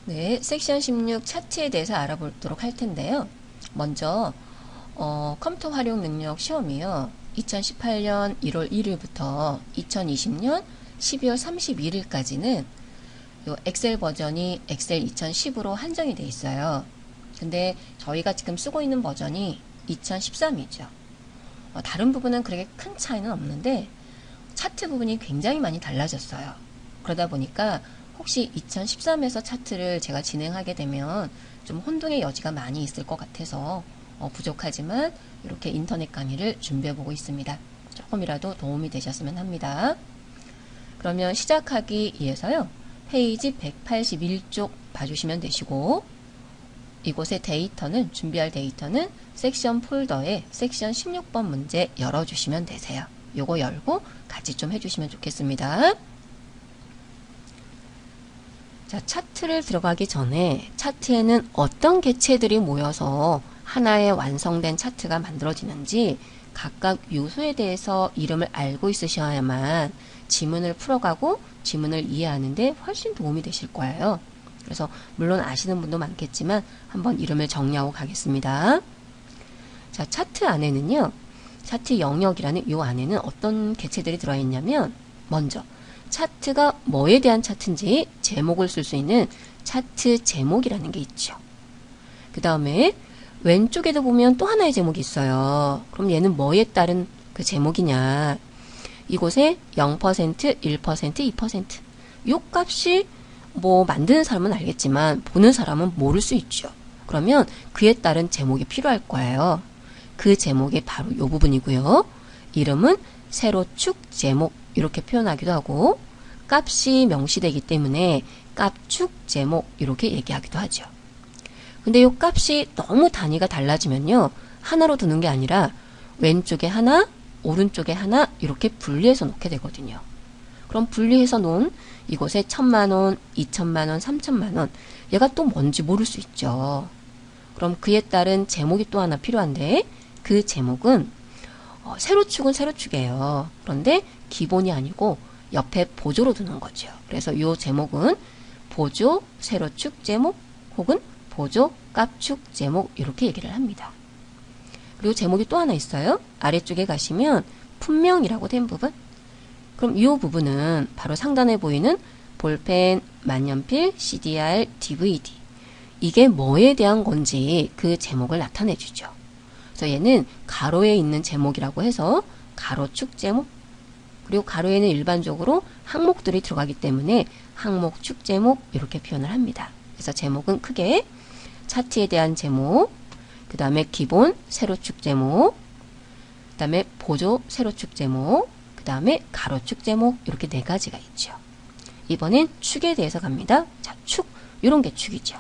네, 섹션 16 차트에 대해서 알아보도록 할 텐데요. 먼저 컴퓨터 활용 능력 시험이요. 2018년 1월 1일부터 2020년 12월 31일까지는 요 엑셀 버전이 엑셀 2010으로 한정이 돼 있어요. 근데 저희가 지금 쓰고 있는 버전이 2013이죠. 다른 부분은 그렇게 큰 차이는 없는데 차트 부분이 굉장히 많이 달라졌어요. 그러다 보니까 혹시 2013에서 차트를 제가 진행하게 되면 좀 혼동의 여지가 많이 있을 것 같아서 부족하지만 이렇게 인터넷 강의를 준비해 보고 있습니다. 조금이라도 도움이 되셨으면 합니다. 그러면 시작하기 위해서요. 페이지 181쪽 봐주시면 되시고 이곳의 데이터는 준비할 데이터는 섹션 폴더에 섹션 16번 문제 열어주시면 되세요. 요거 열고 같이 좀 해주시면 좋겠습니다. 자, 차트를 들어가기 전에 차트에는 어떤 객체들이 모여서 하나의 완성된 차트가 만들어지는지 각각 요소에 대해서 이름을 알고 있으셔야만 지문을 풀어가고 지문을 이해하는데 훨씬 도움이 되실 거예요. 그래서 물론 아시는 분도 많겠지만 한번 이름을 정리하고 가겠습니다. 자, 차트 안에는요. 차트 영역이라는 요 안에는 어떤 객체들이 들어있냐면 먼저 차트가 뭐에 대한 차트인지 제목을 쓸 수 있는 차트 제목이라는 게 있죠. 그 다음에 왼쪽에도 보면 또 하나의 제목이 있어요. 그럼 얘는 뭐에 따른 그 제목이냐. 이곳에 0%, 1%, 2% 요 값이 뭐 만드는 사람은 알겠지만 보는 사람은 모를 수 있죠. 그러면 그에 따른 제목이 필요할 거예요. 그 제목이 바로 요 부분이고요. 이름은 세로축 제목 이렇게 표현하기도 하고 값이 명시되기 때문에 값축 제목 이렇게 얘기하기도 하죠. 근데 이 값이 너무 단위가 달라지면요. 하나로 두는 게 아니라 왼쪽에 하나, 오른쪽에 하나 이렇게 분리해서 놓게 되거든요. 그럼 분리해서 놓은 이곳에 1,000만원, 2,000만원, 3,000만원 얘가 또 뭔지 모를 수 있죠. 그럼 그에 따른 제목이 또 하나 필요한데 그 제목은 세로축은 세로축이에요. 그런데 기본이 아니고 옆에 보조로 두는 거죠. 그래서 이 제목은 보조 세로축 제목 혹은 보조 값축 제목 이렇게 얘기를 합니다. 그리고 제목이 또 하나 있어요. 아래쪽에 가시면 품명이라고 된 부분. 그럼 이 부분은 바로 상단에 보이는 볼펜, 만년필, CDR, DVD 이게 뭐에 대한 건지 그 제목을 나타내 주죠. 그래서 얘는 가로에 있는 제목이라고 해서 가로축 제목 그리고 가로에는 일반적으로 항목들이 들어가기 때문에 항목축 제목 이렇게 표현을 합니다. 그래서 제목은 크게 차트에 대한 제목 그 다음에 기본 세로축 제목 그 다음에 보조 세로축 제목 그 다음에 가로축 제목 이렇게 네 가지가 있죠. 이번엔 축에 대해서 갑니다. 자, 축 이런 게 축이죠.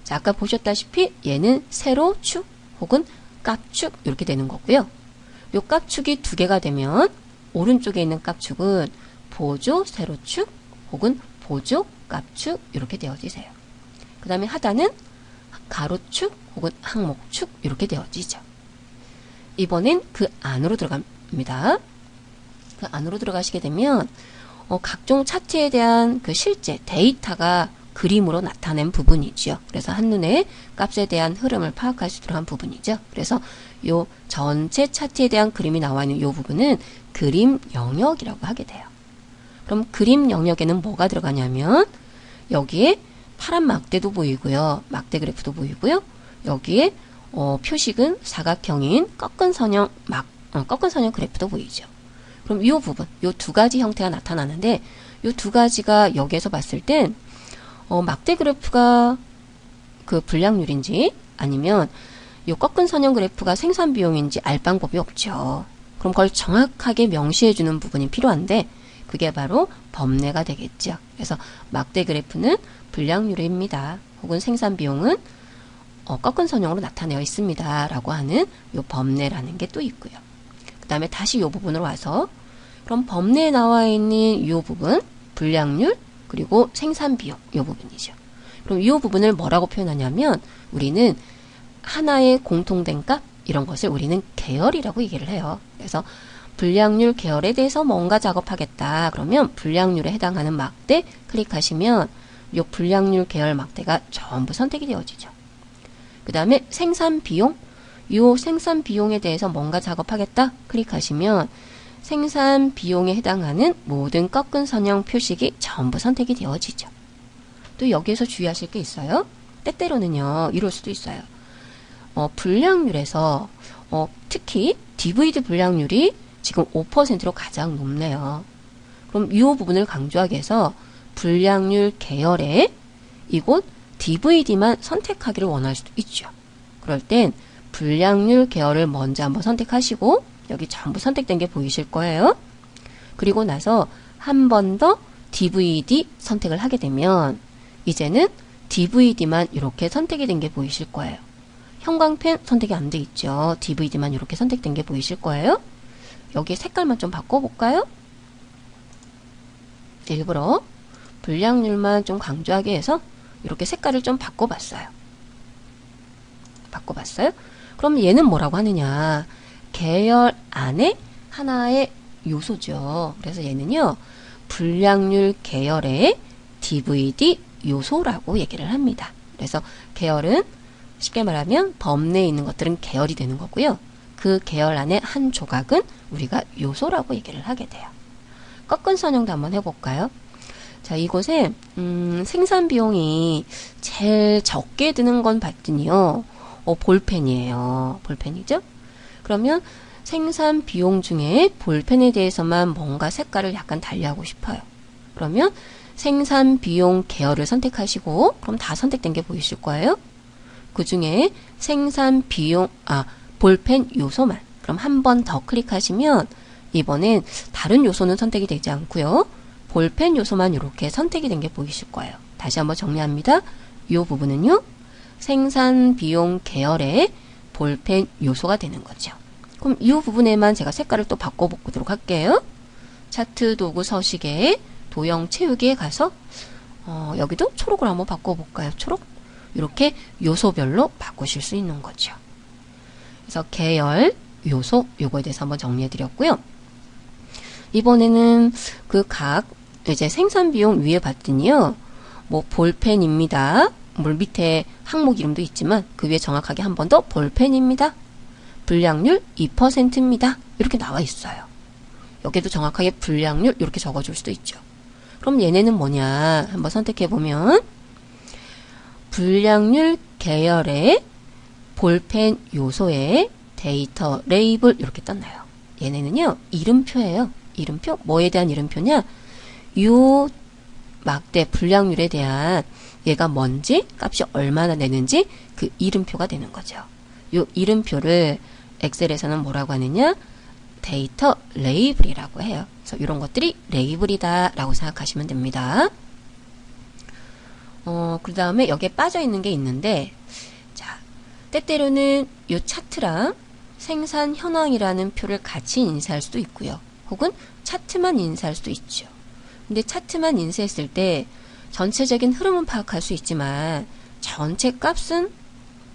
자, 아까 보셨다시피 얘는 세로축 혹은 값축 이렇게 되는 거고요. 요 값축이 두 개가 되면 오른쪽에 있는 값축은 보조 세로축 혹은 보조 값축 이렇게 되어지세요. 그 다음에 하단은 가로축 혹은 항목축 이렇게 되어지죠. 이번엔 그 안으로 들어갑니다. 그 안으로 들어가시게 되면 각종 차트에 대한 그 실제 데이터가 그림으로 나타낸 부분이죠. 그래서 한눈에 값에 대한 흐름을 파악할 수 있도록 한 부분이죠. 그래서 요 전체 차트에 대한 그림이 나와 있는 요 부분은 그림 영역이라고 하게 돼요. 그럼 그림 영역에는 뭐가 들어가냐면 여기에 파란 막대도 보이고요. 막대 그래프도 보이고요. 여기에 표식은 사각형인 꺾은 선형 꺾은 선형 그래프도 보이죠. 그럼 이 부분, 이 두 가지 형태가 나타나는데 이 두 가지가 여기에서 봤을 땐 막대 그래프가 그 불량률인지 아니면 이 꺾은 선형 그래프가 생산 비용인지 알 방법이 없죠. 그럼 그걸 정확하게 명시해주는 부분이 필요한데 그게 바로 범례가 되겠죠. 그래서 막대 그래프는 불량률입니다. 혹은 생산 비용은 꺾은 선형으로 나타내어 있습니다. 라고 하는 이 범례라는 게 또 있고요. 그 다음에 다시 이 부분으로 와서 그럼 범례에 나와 있는 이 부분 불량률 그리고 생산 비용 이 부분이죠. 그럼 이 부분을 뭐라고 표현하냐면 우리는 하나의 공통된 값 이런 것을 우리는 계열이라고 얘기를 해요. 그래서 불량률 계열에 대해서 뭔가 작업하겠다. 그러면 불량률에 해당하는 막대 클릭하시면 요 불량률 계열 막대가 전부 선택이 되어지죠. 그 다음에 생산 비용, 요 생산 비용에 대해서 뭔가 작업하겠다 클릭하시면 생산 비용에 해당하는 모든 꺾은 선형 표식이 전부 선택이 되어지죠. 또 여기에서 주의하실 게 있어요. 때때로는요 이럴 수도 있어요. 불량률에서 특히 DVD 불량률이 지금 5%로 가장 높네요. 그럼 이 부분을 강조하기 위해서 불량률 계열에 이곳 DVD만 선택하기를 원할 수도 있죠. 그럴 땐 불량률 계열을 먼저 한번 선택하시고 여기 전부 선택된 게 보이실 거예요. 그리고 나서 한 번 더 DVD 선택을 하게 되면 이제는 DVD만 이렇게 선택이 된 게 보이실 거예요. 형광펜 선택이 안 돼 있죠. DVD만 이렇게 선택된 게 보이실 거예요. 여기 색깔만 좀 바꿔볼까요? 일부러 불량률만 좀 강조하게 해서 이렇게 색깔을 좀 바꿔봤어요. 그럼 얘는 뭐라고 하느냐? 계열 안에 하나의 요소죠. 그래서 얘는요, 불량률 계열의 DVD 요소라고 얘기를 합니다. 그래서 계열은 쉽게 말하면 범 내에 있는 것들은 계열이 되는 거고요. 그 계열 안에 한 조각은 우리가 요소라고 얘기를 하게 돼요. 꺾은 선형도 한번 해볼까요? 자, 이곳에 생산 비용이 제일 적게 드는 건 봤더니요. 볼펜이에요. 볼펜이죠? 그러면 생산 비용 중에 볼펜에 대해서만 뭔가 색깔을 약간 달리하고 싶어요. 그러면 생산 비용 계열을 선택하시고 그럼 다 선택된 게 보이실 거예요. 그 중에 생산 비용, 볼펜 요소만. 그럼 한 번 더 클릭하시면 이번엔 다른 요소는 선택이 되지 않고요. 볼펜 요소만 이렇게 선택이 된 게 보이실 거예요. 다시 한번 정리합니다. 이 부분은요. 생산 비용 계열의 볼펜 요소가 되는 거죠. 그럼 이 부분에만 제가 색깔을 또 바꿔보도록 할게요. 차트 도구 서식에 도형 채우기에 가서 여기도 초록을 한번 바꿔볼까요? 초록? 이렇게 요소별로 바꾸실 수 있는 거죠. 그래서 계열, 요소, 요거에 대해서 한번 정리해 드렸고요. 이번에는 그 각 이제 생산 비용 위에 봤더니요. 뭐 볼펜입니다. 물 밑에 항목 이름도 있지만 그 위에 정확하게 한 번 더 볼펜입니다. 불량률 2%입니다. 이렇게 나와 있어요. 여기도 정확하게 불량률 이렇게 적어줄 수도 있죠. 그럼 얘네는 뭐냐 한번 선택해 보면 불량률 계열의 볼펜 요소의 데이터 레이블 이렇게 떴나요. 얘네는요 이름표예요. 이름표 뭐에 대한 이름표냐? 요 막대 불량률에 대한 얘가 뭔지 값이 얼마나 되는지 그 이름표가 되는 거죠. 요 이름표를 엑셀에서는 뭐라고 하느냐? 데이터 레이블이라고 해요. 그래서 이런 것들이 레이블이다 라고 생각하시면 됩니다. 그 다음에 여기에 빠져 있는 게 있는데 자, 때때로는 요 차트랑 생산 현황이라는 표를 같이 인쇄할 수도 있고요. 혹은 차트만 인쇄할 수도 있죠. 근데 차트만 인쇄했을 때 전체적인 흐름은 파악할 수 있지만 전체 값은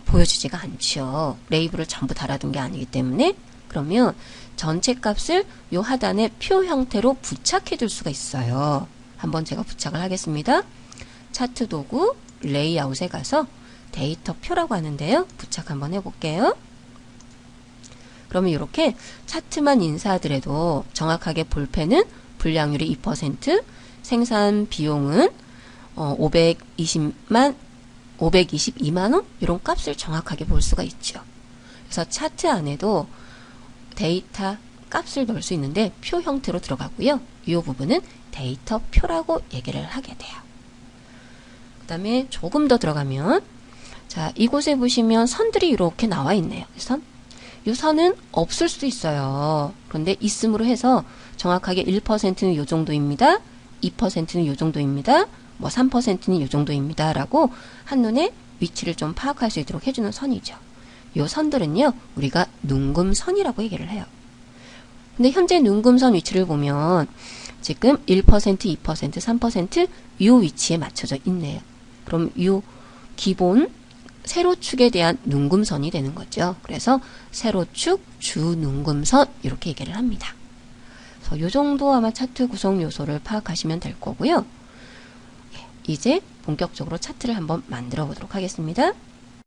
보여주지가 않죠. 레이블을 전부 달아둔 게 아니기 때문에 그러면 전체 값을 요 하단에 표 형태로 부착해 둘 수가 있어요. 한번 제가 부착을 하겠습니다. 차트 도구 레이아웃에 가서 데이터 표라고 하는데요. 부착 한번 해볼게요. 그러면 이렇게 차트만 인쇄하더라도 정확하게 볼펜은 불량률이 2%, 생산 비용은 522만원 이런 값을 정확하게 볼 수가 있죠. 그래서 차트 안에도 데이터 값을 넣을 수 있는데 표 형태로 들어가고요. 이 부분은 데이터 표라고 얘기를 하게 돼요. 그 다음에 조금 더 들어가면 자 이곳에 보시면 선들이 이렇게 나와 있네요. 선. 이 선은 없을 수도 있어요. 그런데 있음으로 해서 정확하게 1%는 이 정도입니다. 2%는 이 정도입니다. 뭐 3%는 이 정도입니다. 라고 한눈에 위치를 좀 파악할 수 있도록 해주는 선이죠. 이 선들은요. 우리가 눈금선이라고 얘기를 해요. 근데 현재 눈금선 위치를 보면 지금 1%, 2%, 3% 이 위치에 맞춰져 있네요. 그럼 이 기본 세로축에 대한 눈금선이 되는 거죠. 그래서 세로축, 주눈금선 이렇게 얘기를 합니다. 그래서 이 정도 아마 차트 구성 요소를 파악하시면 될 거고요. 이제 본격적으로 차트를 한번 만들어 보도록 하겠습니다.